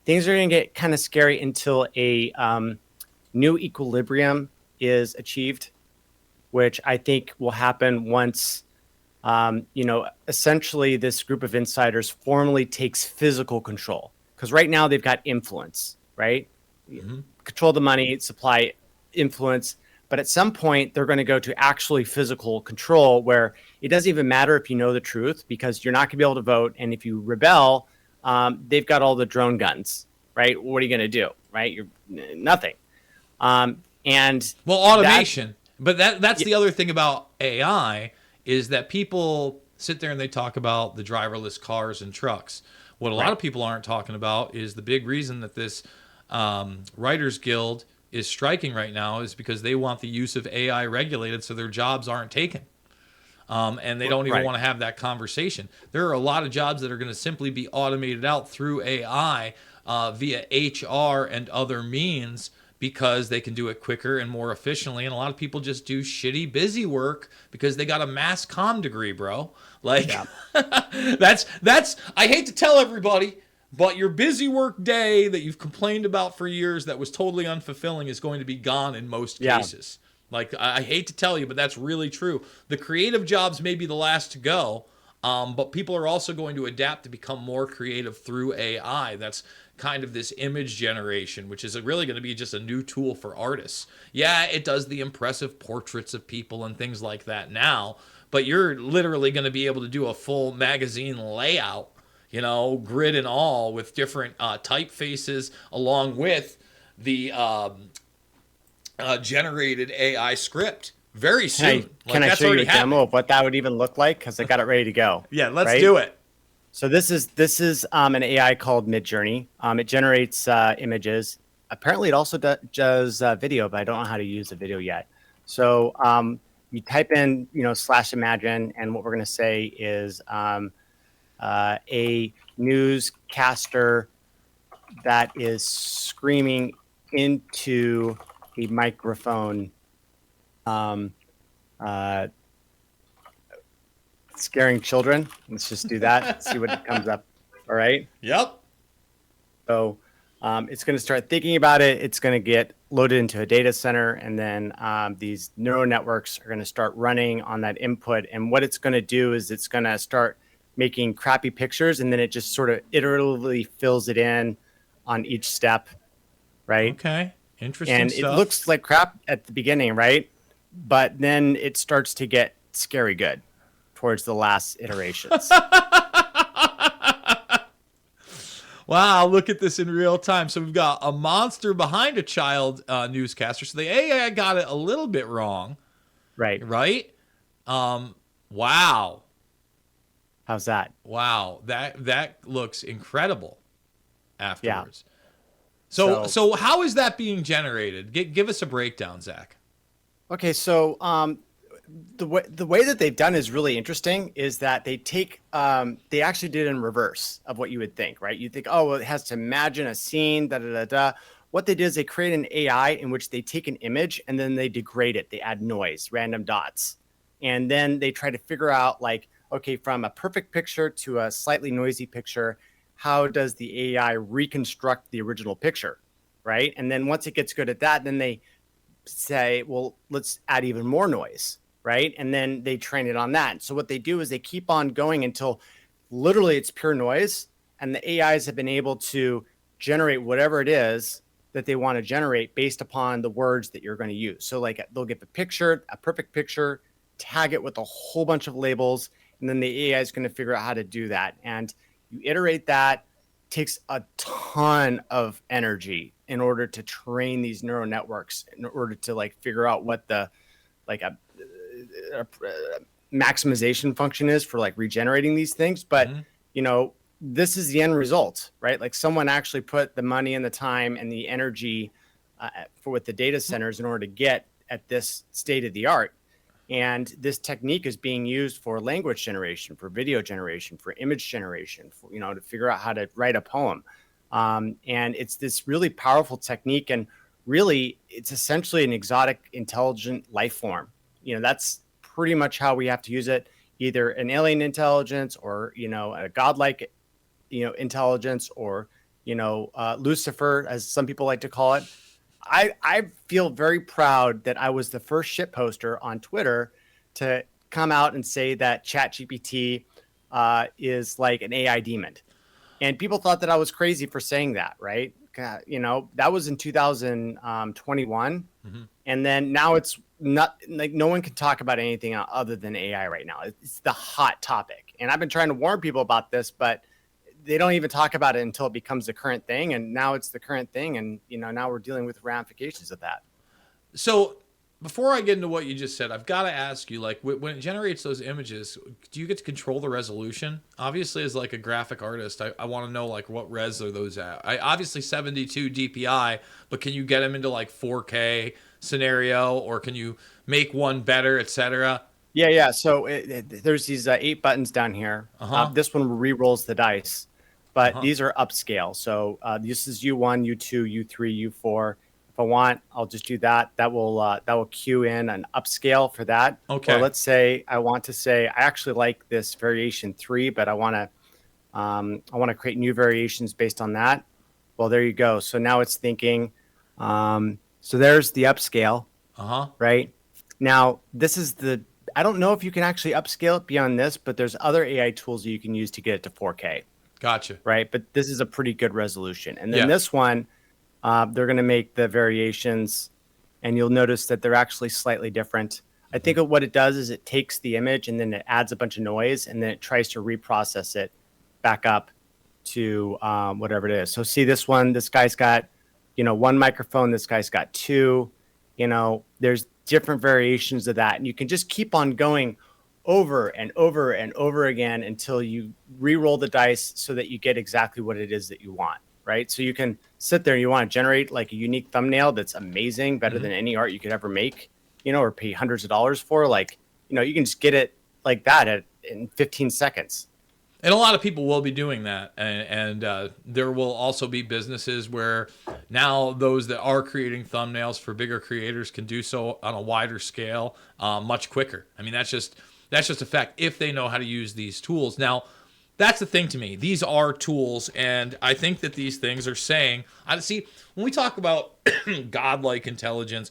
things are going to get kind of scary until a new equilibrium is achieved, which I think will happen once, essentially this group of insiders formally takes physical control. Because right now they've got influence, right? Mm-hmm. Control the money, supply, influence. But at some point, they're going to go to actually physical control where it doesn't even matter if you know the truth because you're not going to be able to vote. And if you rebel, they've got all the drone guns, right? What are you going to do, right? You're nothing. And Well, that, automation, but that's the other thing about AI is that people sit there and they talk about the driverless cars and trucks. What a lot right. of people aren't talking about is the big reason that this Writers Guild is striking right now is because they want the use of AI regulated so their jobs aren't taken. And they don't even Right. want to have that conversation. There are a lot of jobs that are going to simply be automated out through AI via HR and other means because they can do it quicker and more efficiently. And a lot of people just do shitty busy work because they got a mass comm degree, bro. Like Yeah. that's I hate to tell everybody, but your busy work day that you've complained about for years that was totally unfulfilling is going to be gone in most Yeah. cases. Like I hate to tell you, but that's really true. The creative jobs may be the last to go, but people are also going to adapt to become more creative through AI. That's kind of this image generation, which is really going to be just a new tool for artists. Yeah, it does the impressive portraits of people and things like that now, but you're literally going to be able to do a full magazine layout, grid and all, with different typefaces along with the generated AI script very Can I soon. can Like I that's show you already a demo happening. of what that would even look like? Because I got it ready to go. Yeah, let's Right. do it. So this is an AI called Midjourney. It generates images. Apparently, it also does video, but I don't know how to use the video yet. So you type in, /imagine, and what we're going to say is a newscaster that is screaming into a microphone, um, uh, scaring children. Let's just do that. See what comes up. All right. Yep. So it's going to start thinking about it. It's going to get loaded into a data center, and then these neural networks are going to start running on that input. And what it's going to do is it's going to start making crappy pictures, and then it just sort of iteratively fills it in on each step, right? Okay. Interesting And it stuff. looks like crap at the beginning, right? But then it starts to get scary good towards the last iterations. Wow, look at this in real time. So we've got a monster behind a child newscaster. So the AI got it a little bit wrong, Right. right? Wow. How's that? Wow. That looks incredible Yeah. afterwards. So So so how is that being generated? Give us a breakdown, Zach. okay, so the way that they've done is really interesting. Is that they actually did it in reverse of what you would think, right? You think, oh, well, it has to imagine a scene, da da da da. What they did is they create an AI in which they take an image and then they degrade it. They add noise, random dots, and then they try to figure out, like, okay, from a perfect picture to a slightly noisy picture, how does the AI reconstruct the original picture, right? And then once it gets good at that, then they say, well, let's add even more noise, right? And then they train it on that. So what they do is they keep on going until literally it's pure noise, and the AIs have been able to generate whatever it is that they want to generate based upon the words that you're going to use. So like they'll get the picture, a perfect picture, tag it with a whole bunch of labels, and then the AI is going to figure out how to do that. And you iterate that. Takes a ton of energy in order to train these neural networks, in order to like figure out what the like a maximization function is for like regenerating these things. But Mm-hmm. this is the end result, right? Like someone actually put the money and the time and the energy for with the data centers in order to get at this state of the art. And this technique is being used for language generation, for video generation, for image generation, for, to figure out how to write a poem. And it's this really powerful technique. And really, it's essentially an exotic, intelligent life form. That's pretty much how we have to use it, either an alien intelligence or, a godlike, intelligence, or Lucifer, as some people like to call it. I feel very proud that I was the first shit poster on Twitter to come out and say that ChatGPT is like an AI demon. And people thought that I was crazy for saying that, right? That was in 2021. Mm-hmm. And then now it's not like no one can talk about anything other than AI right now. It's the hot topic. And I've been trying to warn people about this, but they don't even talk about it until it becomes the current thing. And now it's the current thing. And, now we're dealing with ramifications of that. So before I get into what you just said, I've got to ask you, like, when it generates those images, do you get to control the resolution? Obviously, as like a graphic artist, I want to know like what res are those at. I obviously 72 DPI, but can you get them into like 4K scenario, or can you make one better, etc.? Yeah. So there's these 8 buttons down here. Uh huh. This one re-rolls the dice, Uh but huh. these are upscale. So this is U1, U2, U3, U4. If I want, I'll just do that. That will cue in an upscale for that. Or Okay. let's say I want to say I actually like this variation 3, but I want to create new variations based on that. Well, there you go. So now it's thinking. So there's the upscale, Uh huh. right? Now, this is I don't know if you can actually upscale it beyond this, but there's other AI tools that you can use to get it to 4K, Gotcha. right? But this is a pretty good resolution. And then Yeah. this one, they're going to make the variations, and you'll notice that they're actually slightly different. I think what it does is it takes the image and then it adds a bunch of noise, and then it tries to reprocess it back up to whatever it is. So see this one, this guy's got, one microphone, this guy's got two, there's different variations of that. And you can just keep on going over and over and over again until you re-roll the dice so that you get exactly what it is that you want, right? So you can sit there and you want to generate like a unique thumbnail that's amazing, better Mm-hmm. than any art you could ever make, or pay hundreds of dollars for. Like, you can just get it like that in 15 seconds. And a lot of people will be doing that, and there will also be businesses where now those that are creating thumbnails for bigger creators can do so on a wider scale, much quicker. I mean, that's just a fact if they know how to use these tools. Now, that's the thing to me. These are tools, and I think that these things are saying. I see when we talk about godlike intelligence,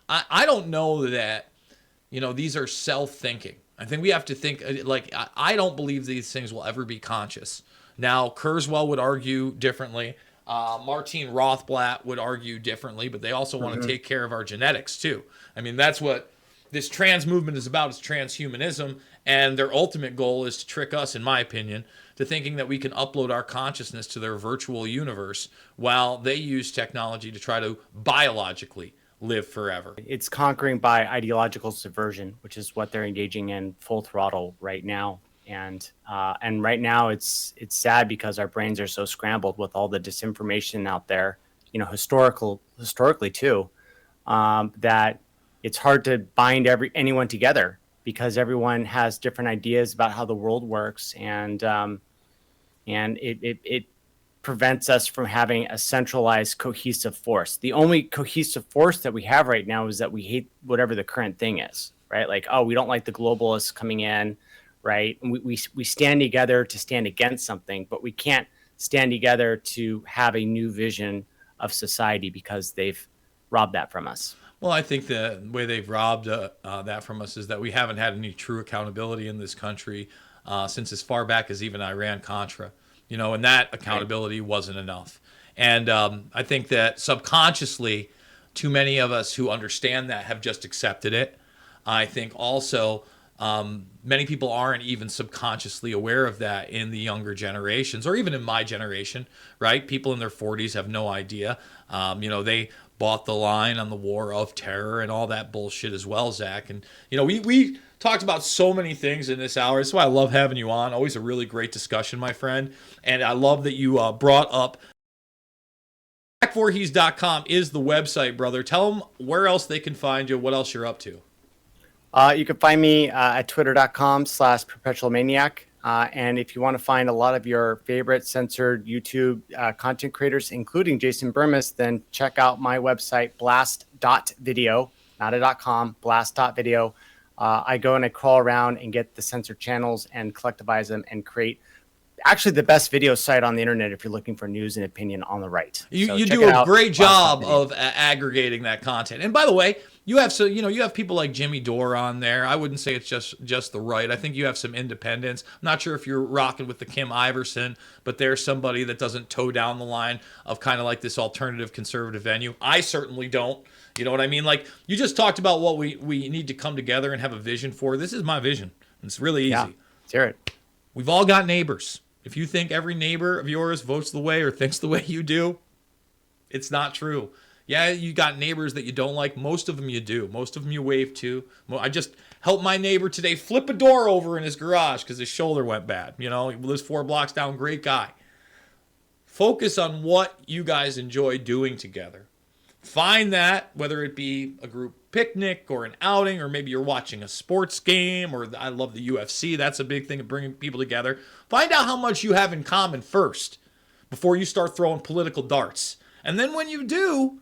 I don't know that these are self-thinking. I think we have to think like I don't believe these things will ever be conscious. Now, Kurzweil would argue differently. Martine Rothblatt would argue differently, but they also want to Mm-hmm. take care of our genetics too. I mean, that's what this trans movement is about. It's transhumanism, and their ultimate goal is to trick us, in my opinion, to thinking that we can upload our consciousness to their virtual universe while they use technology to try to biologically live forever. It's conquering by ideological subversion, which is what they're engaging in full throttle right now. And right now it's sad because our brains are so scrambled with all the disinformation out there, historically too, that it's hard to bind anyone together because everyone has different ideas about how the world works, and it prevents us from having a centralized cohesive force. The only cohesive force that we have right now is that we hate whatever the current thing is, right? Like, oh, we don't like the globalists coming in, right? And we stand together to stand against something, but we can't stand together to have a new vision of society because they've robbed that from us. Well, I think the way they've robbed that from us is that we haven't had any true accountability in this country since as far back as even Iran Contra, and that Right. accountability wasn't enough. And I think that subconsciously, too many of us who understand that have just accepted it. I think also many people aren't even subconsciously aware of that in the younger generations, or even in my generation, right? People in their 40s have no idea. They bought the line on the war of terror and all that bullshit as well, Zach. And, we talked about so many things in this hour. That's why I love having you on. Always a really great discussion, my friend. And I love that you brought up Voorhees.com is the website, brother. Tell them where else they can find you, what else you're up to. You can find me at twitter.com/perpetualmaniac. And if you want to find a lot of your favorite censored YouTube content creators, including Jason Bermas, then check out my website, blast.video, not a .com, blast.video. I go and I crawl around and get the censored channels and collectivize them and create actually the best video site on the internet if you're looking for news and opinion on the right. You check do it a out. great job Video. of aggregating that content. And by the way, you have people like Jimmy Dore on there. I wouldn't say it's just the right. I think you have some independents. I'm not sure if you're rocking with the Kim Iverson, but there's somebody that doesn't toe down the line of kind of like this alternative conservative venue. I certainly don't. You know what I mean? Like, you just talked about what we need to come together and have a vision for. This is my vision. It's really easy. Yeah, let's hear it. We've all got neighbors. If you think every neighbor of yours votes the way or thinks the way you do, it's not true. Yeah, you got neighbors that you don't like. Most of them you do. Most of them you wave to. I just helped my neighbor today flip a door over in his garage because his shoulder went bad. You know, he lives 4 blocks down. Great guy. Focus on what you guys enjoy doing together. Find that, whether it be a group picnic or an outing, or maybe you're watching a sports game, or I love the UFC. That's a big thing of bringing people together. Find out how much you have in common first before you start throwing political darts. And then when you do,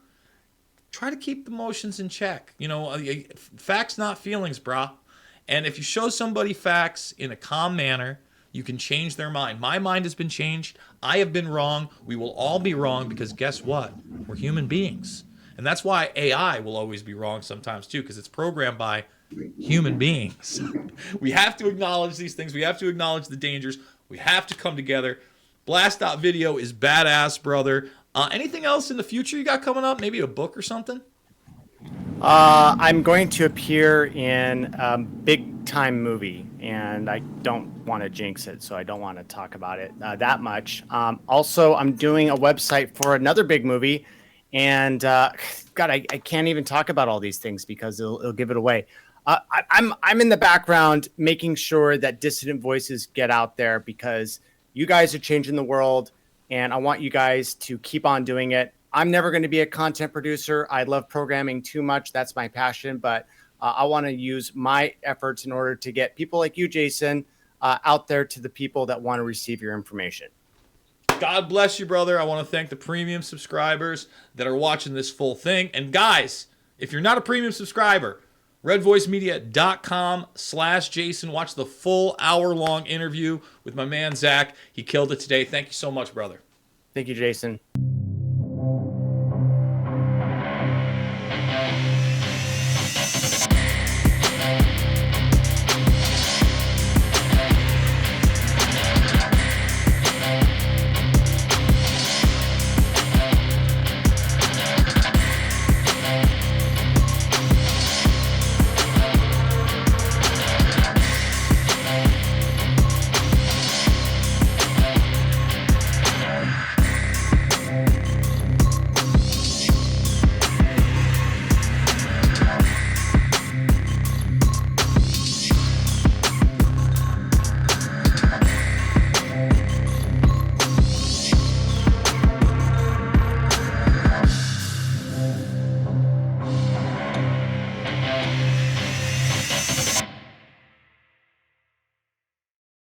try to keep the emotions in check. You know, facts, not feelings, brah. And if you show somebody facts in a calm manner, you can change their mind. My mind has been changed. I have been wrong. We will all be wrong because guess what? We're human beings. And that's why AI will always be wrong sometimes too, because it's programmed by human beings. We have to acknowledge these things. We have to acknowledge the dangers. We have to come together. Blast.video is badass, brother. Anything else in the future you got coming up? Maybe a book or something? I'm going to appear in a big time movie, and I don't want to jinx it, so I don't want to talk about it that much. Also, I'm doing a website for another big movie, and God, I can't even talk about all these things because it'll give it away. I'm in the background making sure that dissident voices get out there because you guys are changing the world, and I want you guys to keep on doing it. I'm never going to be a content producer. I love programming too much. That's my passion. But I want to use my efforts in order to get people like you, Jason, out there to the people that want to receive your information. God bless you, brother. I want to thank the premium subscribers that are watching this full thing. And guys, if you're not a premium subscriber, redvoicemedia.com/Jason. Watch the full hour-long interview with my man, Zach. He killed it today. Thank you so much, brother. Thank you, Jason.